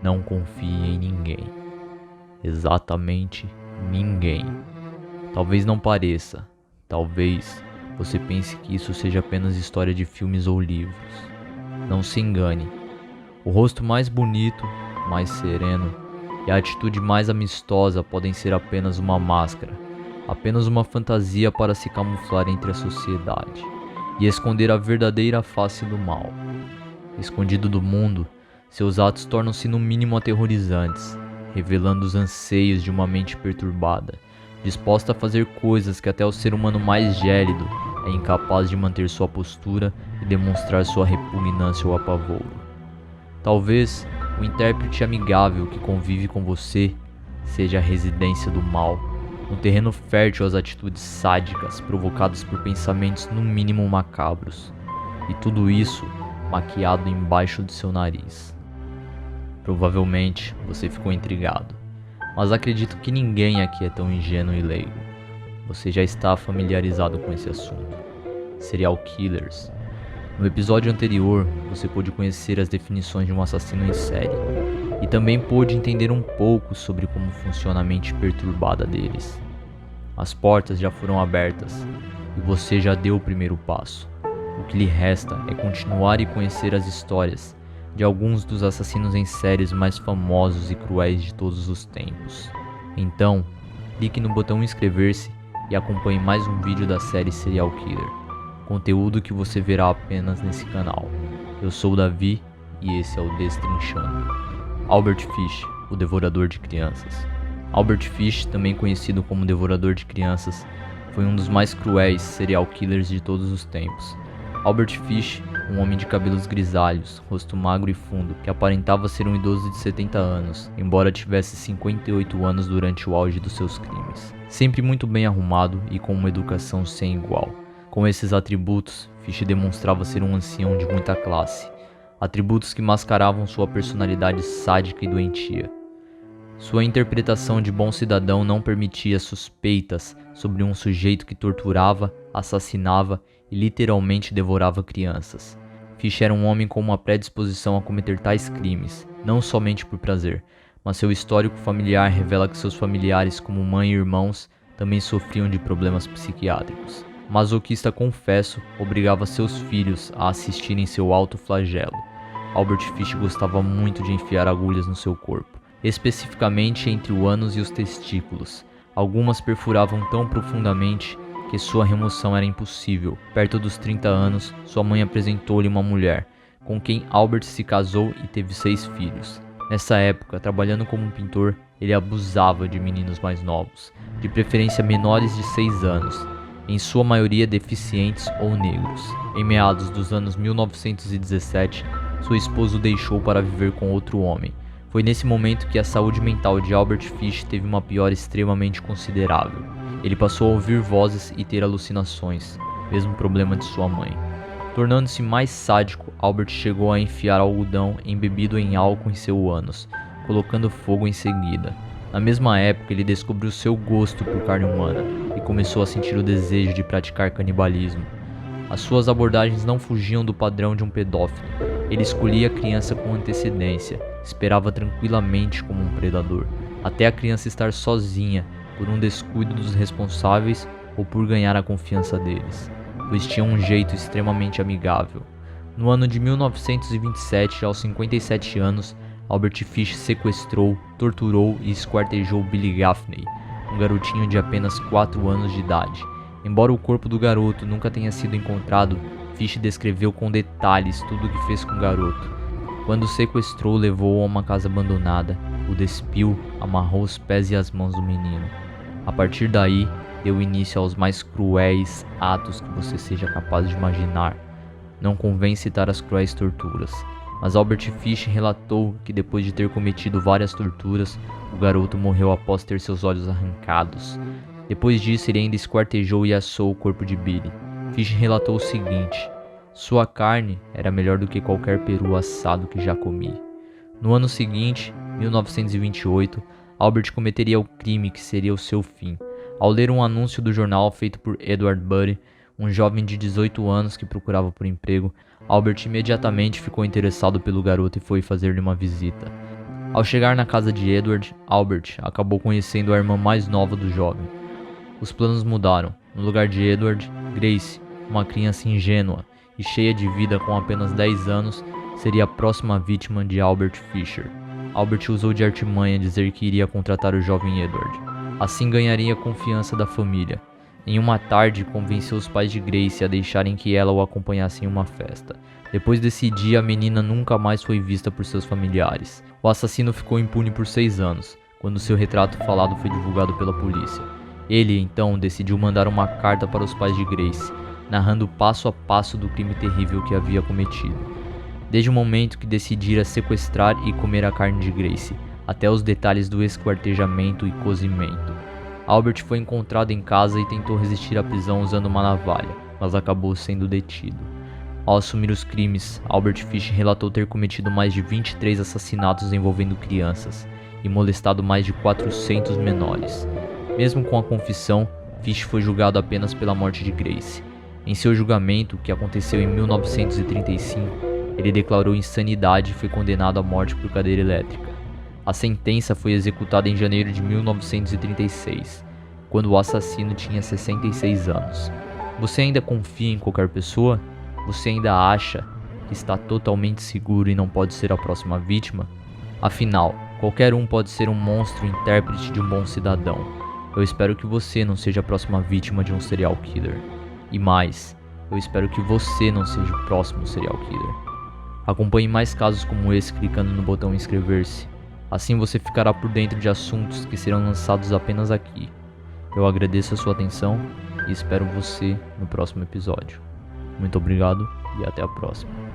Não confie em ninguém. Exatamente ninguém. Talvez não pareça. Talvez você pense que isso seja apenas história de filmes ou livros. Não se engane. O rosto mais bonito, mais sereno e a atitude mais amistosa podem ser apenas uma máscara, apenas uma fantasia para se camuflar entre a sociedade e esconder a verdadeira face do mal. Escondido do mundo, seus atos tornam-se no mínimo aterrorizantes, revelando os anseios de uma mente perturbada, disposta a fazer coisas que até o ser humano mais gélido é incapaz de manter sua postura e demonstrar sua repugnância ou apavoro. Talvez o intérprete amigável que convive com você seja a residência do mal, um terreno fértil às atitudes sádicas provocadas por pensamentos no mínimo macabros, e tudo isso maquiado embaixo de seu nariz. Provavelmente você ficou intrigado, mas acredito que ninguém aqui é tão ingênuo e leigo. Você já está familiarizado com esse assunto. Serial killers. No episódio anterior, você pôde conhecer as definições de um assassino em série, e também pôde entender um pouco sobre como funciona a mente perturbada deles. As portas já foram abertas, e você já deu o primeiro passo. O que lhe resta é continuar e conhecer as histórias de alguns dos assassinos em séries mais famosos e cruéis de todos os tempos. Então, clique no botão inscrever-se e acompanhe mais um vídeo da série Serial Killer, conteúdo que você verá apenas nesse canal. Eu sou o Davi e esse é o Destrinchando. Albert Fish, o Devorador de Crianças. Albert Fish, também conhecido como Devorador de Crianças, foi um dos mais cruéis serial killers de todos os tempos. Albert Fish, um homem de cabelos grisalhos, rosto magro e fundo, que aparentava ser um idoso de 70 anos, embora tivesse 58 anos durante o auge dos seus crimes. Sempre muito bem arrumado e com uma educação sem igual. Com esses atributos, Fish demonstrava ser um ancião de muita classe, atributos que mascaravam sua personalidade sádica e doentia. Sua interpretação de bom cidadão não permitia suspeitas sobre um sujeito que torturava, assassinava e literalmente devorava crianças. Fish era um homem com uma predisposição a cometer tais crimes, não somente por prazer, mas seu histórico familiar revela que seus familiares, como mãe e irmãos, também sofriam de problemas psiquiátricos. Masoquista confesso, obrigava seus filhos a assistirem seu alto flagelo. Albert Fish gostava muito de enfiar agulhas no seu corpo, especificamente entre o ânus e os testículos. Algumas perfuravam tão profundamente que sua remoção era impossível. Perto dos 30 anos, sua mãe apresentou-lhe uma mulher, com quem Albert se casou e teve 6 filhos. Nessa época, trabalhando como um pintor, ele abusava de meninos mais novos, de preferência menores de 6 anos, em sua maioria deficientes ou negros. Em meados dos anos 1917, sua esposa o deixou para viver com outro homem. Foi nesse momento que a saúde mental de Albert Fish teve uma piora extremamente considerável. Ele passou a ouvir vozes e ter alucinações, mesmo problema de sua mãe. Tornando-se mais sádico, Albert chegou a enfiar algodão embebido em álcool em seu ânus, colocando fogo em seguida. Na mesma época, ele descobriu seu gosto por carne humana e começou a sentir o desejo de praticar canibalismo. As suas abordagens não fugiam do padrão de um pedófilo. Ele escolhia a criança com antecedência, esperava tranquilamente como um predador, até a criança estar sozinha por um descuido dos responsáveis ou por ganhar a confiança deles, pois tinha um jeito extremamente amigável. No ano de 1927, aos 57 anos, Albert Fish sequestrou, torturou e esquartejou Billy Gaffney, um garotinho de apenas 4 anos de idade. Embora o corpo do garoto nunca tenha sido encontrado, Fish descreveu com detalhes tudo o que fez com o garoto. Quando o sequestrou, levou-o a uma casa abandonada, o despiu, amarrou os pés e as mãos do menino. A partir daí, deu início aos mais cruéis atos que você seja capaz de imaginar. Não convém citar as cruéis torturas, mas Albert Fish relatou que depois de ter cometido várias torturas, o garoto morreu após ter seus olhos arrancados. Depois disso, ele ainda esquartejou e assou o corpo de Billy. Fish relatou o seguinte: sua carne era melhor do que qualquer peru assado que já comi. No ano seguinte, 1928, Albert cometeria o crime que seria o seu fim. Ao ler um anúncio do jornal feito por Edward Buddy, um jovem de 18 anos que procurava por emprego, Albert imediatamente ficou interessado pelo garoto e foi fazer-lhe uma visita. Ao chegar na casa de Edward, Albert acabou conhecendo a irmã mais nova do jovem. Os planos mudaram. No lugar de Edward, Grace, uma criança ingênua e cheia de vida com apenas 10 anos, seria a próxima vítima de Albert Fisher. Albert usou de artimanha dizer que iria contratar o jovem Edward. Assim ganharia a confiança da família. Em uma tarde, convenceu os pais de Grace a deixarem que ela o acompanhasse em uma festa. Depois desse dia, a menina nunca mais foi vista por seus familiares. O assassino ficou impune por 6 anos, quando seu retrato falado foi divulgado pela polícia. Ele, então, decidiu mandar uma carta para os pais de Grace, narrando passo a passo do crime terrível que havia cometido. Desde o momento que decidira sequestrar e comer a carne de Grace, até os detalhes do esquartejamento e cozimento. Albert foi encontrado em casa e tentou resistir à prisão usando uma navalha, mas acabou sendo detido. Ao assumir os crimes, Albert Fish relatou ter cometido mais de 23 assassinatos envolvendo crianças e molestado mais de 400 menores. Mesmo com a confissão, Fish foi julgado apenas pela morte de Grace. Em seu julgamento, que aconteceu em 1935, ele declarou insanidade e foi condenado à morte por cadeira elétrica. A sentença foi executada em janeiro de 1936, quando o assassino tinha 66 anos. Você ainda confia em qualquer pessoa? Você ainda acha que está totalmente seguro e não pode ser a próxima vítima? Afinal, qualquer um pode ser um monstro intérprete de um bom cidadão. Eu espero que você não seja a próxima vítima de um serial killer. E mais, eu espero que você não seja o próximo serial killer. Acompanhe mais casos como esse clicando no botão inscrever-se. Assim você ficará por dentro de assuntos que serão lançados apenas aqui. Eu agradeço a sua atenção e espero você no próximo episódio. Muito obrigado e até a próxima.